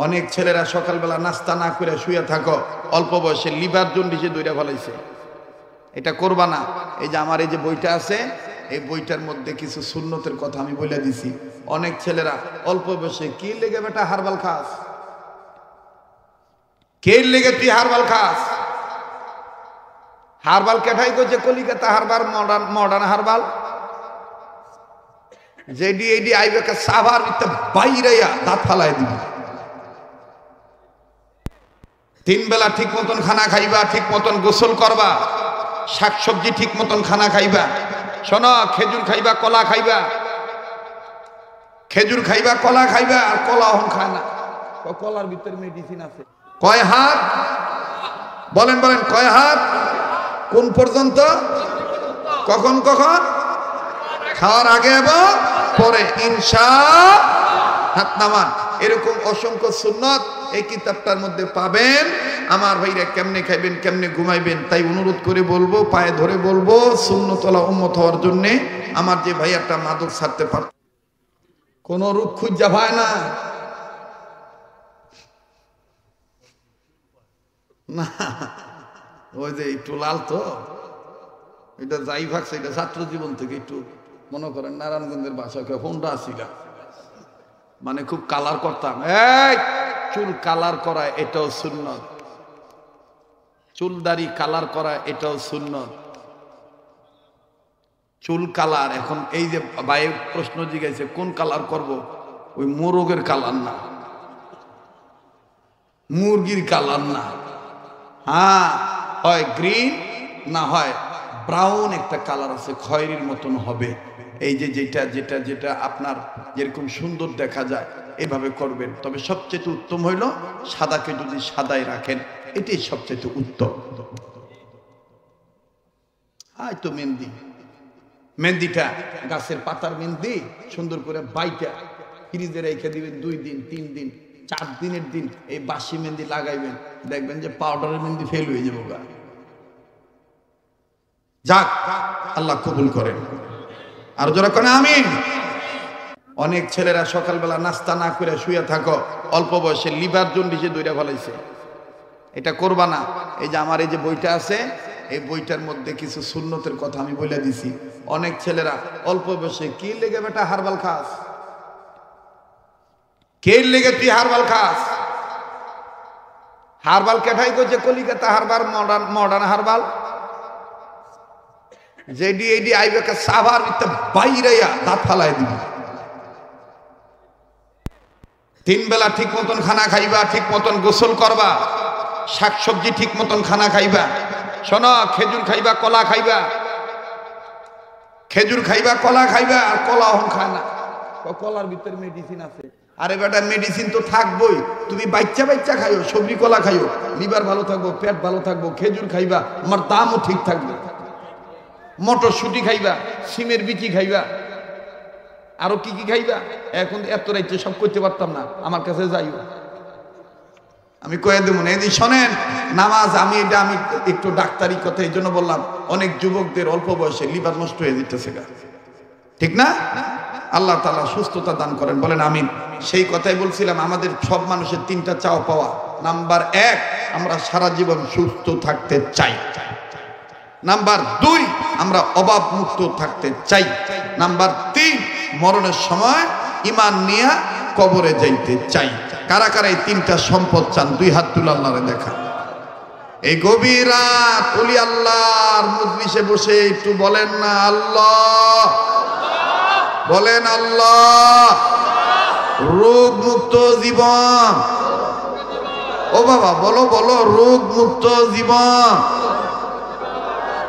অনেক ছেলেরা সকালবেলা নাস্তা না করে শুয়ে থাকো, অল্প বয়সে লিভার জন্ডিসে দইরা ফেলাইছে। এটা করবা না। এই যে আমার এই যে বইটা আছে, এই বইটার মধ্যে কিছু সুন্নতের কথা আমি বলে দিছি। অনেক ছেলেরা অল্প বয়সে কি লেগে বেটা হারবাল খাস, কে লেগে তুই হারবাল খাস? হারবাল কেঠাই করছে কলিকাতা হারবাল, মডার্ন হারবাল যেডি এডি আইবে সাভার বাইরাইয়া দাঁত ফালাই দিবি। 3 বেলা ঠিক মতন খানা খাইবা, ঠিক মতন গোসল করবা, শাকসবজি ঠিক মতন খানা খাইবা। শোনো, খেজুর খাইবা, কলা খাইবা, খেজুর খাইবা, কলা খাইবা। আর কলা হন খায় না, কলার ভিতরে মেডিসিন আছে। কয় হাত বলেন, বলেন কয় হাত? কোন পর্যন্ত? কখন কখন? খাওয়ার আগে এবং পরে। ইনশাআল্লাহ হাত নামান। এরকম অসংখ্য সুন্নত এই কিতাবটার মধ্যে পাবেন। আমার ভাইরা কেমনে খাইবেন, কেমনে ঘুমাইবেন, তাই অনুরোধ করে বলবো, পায়ে ধরে বলবো, সুন্নতওয়ালা উম্মত হওয়ার জন্য। আমার যে ভাইয়াটা মাদক ছাড়তে পারত, কোন রূপ খুঁজা পায় না, না ওই যে একটু লাল তো, এটা যাই ভাগছে, এটা ছাত্র জীবন থেকে একটু মনে করেন নারায়ণগঞ্জের বাসায় ফোনটা আসিলা, মানে খুব কালার করতাম। এই চুল কালার করা এটাও সুন্নত, চুল দাড়ি কালার করা এটাও সুন্নত। চুল কালার এখন এই যে ভাই প্রশ্ন জিজ্ঞাসা কোন কালার করব, ওই মোরগের কালার না, মুরগির কালার না, হ্যাঁ হয় গ্রিন না হয় ব্রাউন একটা কালার আছে, খয়েরির মতন হবে। এই যে যেটা যেটা যেটা আপনার যেরকম সুন্দর দেখা যায় এভাবে করবেন। তবে সবচেয়ে উত্তম হইল সাদাকে যদি সাদাই রাখেন, এটাই সবচেয়ে উত্তম। আয় তো মেহেন্দি, মেহেন্দিটা গাছের পাতার মেহেন্দি সুন্দর করে বাইটা ফ্রিজে রেখে দিবেন 2 দিন 3 দিন 4 দিনের দিন এই বাসি মেহেন্দি লাগাইবেন, দেখবেন যে পাউডারের মেহেন্দি ফেল হয়ে যাবো গা। যাক, আল্লাহ কবুল করেন। আর যারা কোন আমিন। অনেক ছেলেরা সকালবেলা নাস্তা না করে শুয়ে থাকো, অল্প বয়সে লিভার জন্ডিসে দইরা ফেলাইছে। এটা করবা না। এই যে আমার এই যে বইটা আছে, এই বইটার মধ্যে কিছু সুন্নতের কথা আমি বলে দিছি। অনেক ছেলেরা অল্প বয়সে কি লেগে বেটা হারবাল খাস, কে লেগে তুই হারবাল খাস? হারবাল কেঠাই করছে কলিকাতা হারবাল, মডার্ন হারবাল যেডি এডি আইবে সাভার বাইরাইয়া দাঁত ফালাই দিবি। 3 বেলা ঠিক মতন খানা খাইবা, ঠিক মতন গোসল করবা, শাকসবজি ঠিক মতন খানা খাইবা। শোনো, খেজুর খাইবা, কলা খাইবা, খেজুর খাইবা, কলা খাইবা। আর কলা হন খায় না, কলার ভিতরে মেডিসিন আছে। আরে বেটা মেডিসিন তো থাকবোই, তুমি বাচ্চা বাচ্চা খাইও, সবজি কলা খাইও, লিভার ভালো থাকবো, পেট ভালো থাকবো। খেজুর খাইবা, আমার দামও ঠিক থাকবে। মটরশুটি খাইবা, সিমের বিচি খাইবা, আরো কি কি খাইবা। এখন এত রাইতে সব করতে পারতাম না, আমার কাছে যাইও, আমি কয়ে দেবো না। এদিন শোনেন, নামাজ আমি এটা আমি একটু ডাক্তারি কথা এই জন্য বললাম, অনেক যুবকদের অল্প বয়সে লিভার নষ্ট হয়ে যেতেছে, ঠিক না? আল্লাহ তাআলা সুস্থতা দান করেন, বলেন আমিন। সেই কথাই বলছিলাম, আমাদের সব মানুষের 3টা চাওয়া পাওয়া। নাম্বার 1, আমরা সারা জীবন সুস্থ থাকতে চাই। নাম্বার 2, আমরা অভাব মুক্ত থাকতে চাই। নাম্বার 3, মরণের সময় ঈমান নিয়ে কবরে যাইতে চাই। কারা কারা এই 3টা সম্পদ চান? 2 হাত তুলে আল্লাহরে দেখা। এই গভীর রাত ওলি আল্লাহর মজলিসে বসে একটু বলেন না আল্লাহ, বলেন আল্লাহ। রোগ মুক্ত জীবন, ও বাবা বলো বলো, রোগ মুক্ত জীবন,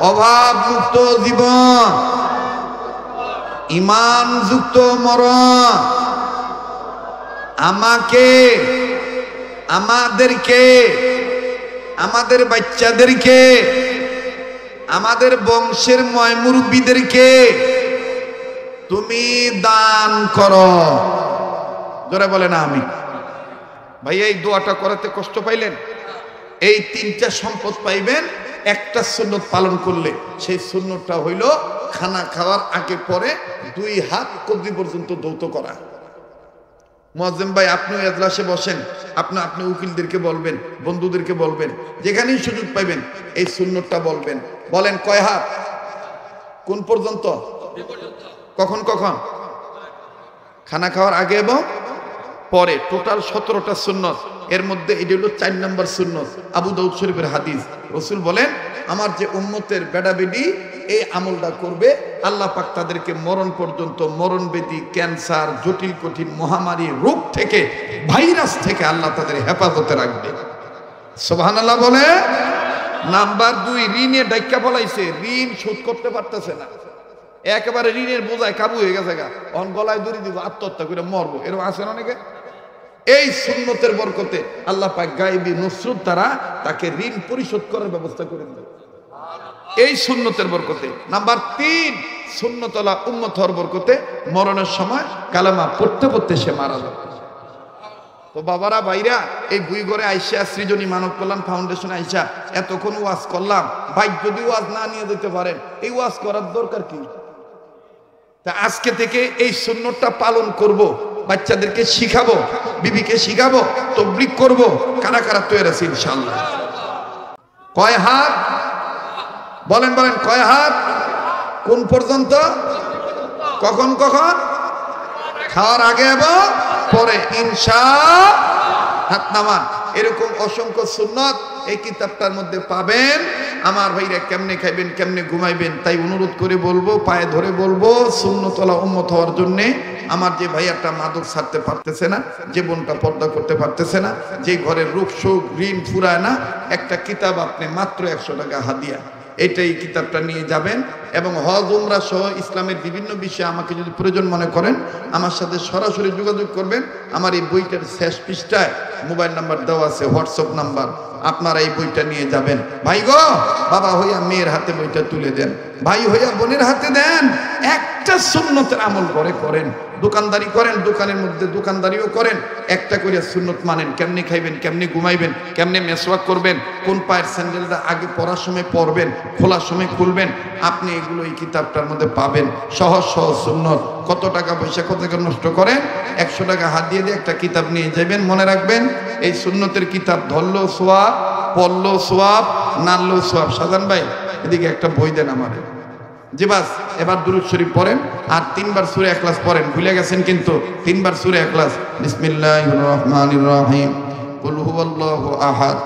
অভাব মুক্ত জীবন, ঈমান যুক্ত মরণ। আমাকে, আমাদেরকে, আমাদের বাচ্চাদেরকে, আমাদের বংশের ময়মুরব্বীদেরকে তুমি দান করো। জোরে বলেন আমিন। ভাই এই দোয়াটা করাতে কষ্ট পাইলেন? এই 3টা সম্পদ পাইবেন একটা সুন্নত পালন করলে। সেই সুন্নতটা হইল খানা খাওয়ার আগে পরে 2 হাত কবজি পর্যন্ত ধৌত করা। মুয়াজ্জিম ভাই আপনিও এজলাসে বসেন, আপনি উকিলদেরকে বলবেন, বন্ধুদেরকে বলবেন, যেখানেই সুযোগ পাইবেন এই সুন্নতটা বলবেন। বলেন কয় হাত, কোন পর্যন্ত, কখন কখন? খানা খাওয়ার আগে এবং পরে। টোটাল 17টা সুন্নত, এর মধ্যে এটি হলো 4 নম্বর সুন্নত। আবু দাউদ শরীফের হাদিস। রাসূল বলেন, আমার যে উম্মতের বেডাবেডি এই আমলটা করবে, আল্লাহ পাক তাদেরকে মরণ পর্যন্ত, মরণ ব্যাধি, ক্যান্সার, জটিল কঠিন মহামারী রোগ থেকে, ভাইরাস থেকে আল্লাহ তাদের হেফাজতে রাখবে। সুবহানাল্লাহ বলে। নাম্বার 2, ঋণে ডাইক্কা বলাইছে, ঋণ শোধ করতে পারতেছে না, একেবারে ঋণের বোঝায় কাবু হয়ে গেছে, অন গলায় দড়ি দিব, আত্মহত্যা করে মরবো, এরকম আছেন অনেকে। এই সুন্নতের বরকতে আল্লাহ পাক গায়েবী নুসরত দ্বারা তাকে ঋণ পরিশোধ করার ব্যবস্থা করে দেবে এই সুন্নতের বরকতে। নাম্বার 3, সুন্নতলা উম্মত হওয়ার বরকতে মরণের সময় কালেমা পড়তে পড়তে সে মারা যাবে। তো বাবারা ভাইরা, এই বুইগড়ে আইসা, সৃজনী মানব কল্যাণ ফাউন্ডেশন আইসা এতক্ষণ ওয়াজ করলাম, ভাই যদি ওয়াজ না নিয়ে যেতে পারেন, এই ওয়াজ করার দরকার কি? তা আজকে থেকে এই সুন্নতটা পালন করব, বাচ্চাদেরকে শিখাবো, বিবিকে শিখাবো, তাবলীগ করব। কারা কারা তৈরি আছে ইনশাআল্লাহ? কয় হাত বলেন, বলেন কয় হাত, কোন পর্যন্ত, কখন কখন? খাওয়ার আগে এবং পরে ইনশাআল্লাহ। হাত নামান। এরকম অসংখ্য সুন্নত এই কিতাবটার মধ্যে পাবেন। আমার ভাইরা কেমনে খাইবেন, কেমনে ঘুমাইবেন, তাই অনুরোধ করে বলবো, পায়ে ধরে বলবো, সুন্নতওয়ালা উম্মত হওয়ার জন্যে। আমার যে ভাইয়াটা মাদক ছাড়তে পারতেছে না, যে বোনটা পর্দা করতে পারতেছে না, যে ঘরের রোগ শোক ঋণ ফুরায় না, একটা কিতাব আপনি মাত্র 100 টাকা হাদিয়া, এটাই কিতাবটা নিয়ে যাবেন। এবং হজ উমরা সহ ইসলামের বিভিন্ন বিষয়ে আমাকে যদি প্রয়োজন মনে করেন, আমার সাথে সরাসরি যোগাযোগ করবেন। আমার এই বইটার শেষ পৃষ্ঠায় মোবাইল নাম্বার দেওয়া আছে, হোয়াটসঅ্যাপ নাম্বার, আপনারা এই বইটা নিয়ে যাবেন। ভাই গো, বাবা হইয়া মেয়ের হাতে বইটা তুলে দেন, ভাই হইয়া বোনের হাতে দেন। একটা সুন্নতের আমল করে করেন, দোকানদারি করেন, দোকানের মধ্যে দোকানদারিও করেন, একটা করে সুন্নত মানেন। কেমনে খাইবেন, কেমনে ঘুমাইবেন, কেমনে মেসওয়াক করবেন, কোন পায়ের স্যান্ডেলটা আগে পরার সময় পরবেন, খোলার সময় খুলবেন, আপনি এগুলো এই কিতাবটার মধ্যে পাবেন। সহজ সহজ সুন্নত। কত টাকা পয়সা কত টাকা নষ্ট করেন, 100 টাকা হাত দিয়ে দিয়ে একটা কিতাব নিয়ে যাবেন। মনে রাখবেন, এই সুন্নতের কিতাব ধরলো সোয়াব, পড়লো সোয়াব, নাড়লো সোয়াব। শাহজাহান ভাই, এদিকে একটা বই দেন আমারে। জি বাস, এবার দুরূদ শরীফ পড়েন আর 3 বার সূরা ইখলাস পড়েন। ভুলে গেছেন কিন্তু, 3 বার সূরা ইখলাস। বিসমিল্লাহির রহমানির রহিম। কুল হুয়াল্লাহু আহাদ,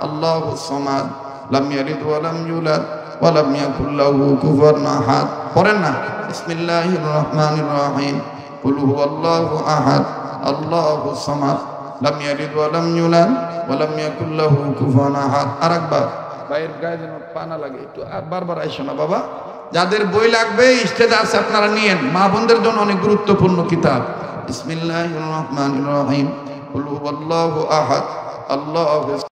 আল্লাহুস সামাদ, লাম ইয়ালিদ ওয়া লাম ইউলাদ ওয়া লাম ইয়াকুল লাহু কুফুয়ান আহাদ। পড়েন না? বিসমিল্লাহির রহমানির রহিম। কুল হুয়াল্লাহু আহাদ, আল্লাহুস সামাদ, লাম ইয়ালিদ ওয়া লাম ইউলাদ ওয়া লাম ইয়াকুল লাহু কুফুয়ান আহাদ। আরেকবার। ভাইয়ের গায়ে যেন পানা লাগে, একটু বারবার আইসো না বাবা। যাদের বই লাগবে স্টেজে আছে, আপনারা নিয়েন। মা বোনদের জন্য অনেক গুরুত্বপূর্ণ কিতাব। বিসমিল্লাহির রহমানির রহিম। কুল হুয়াল্লাহু আহাদ, আল্লাহু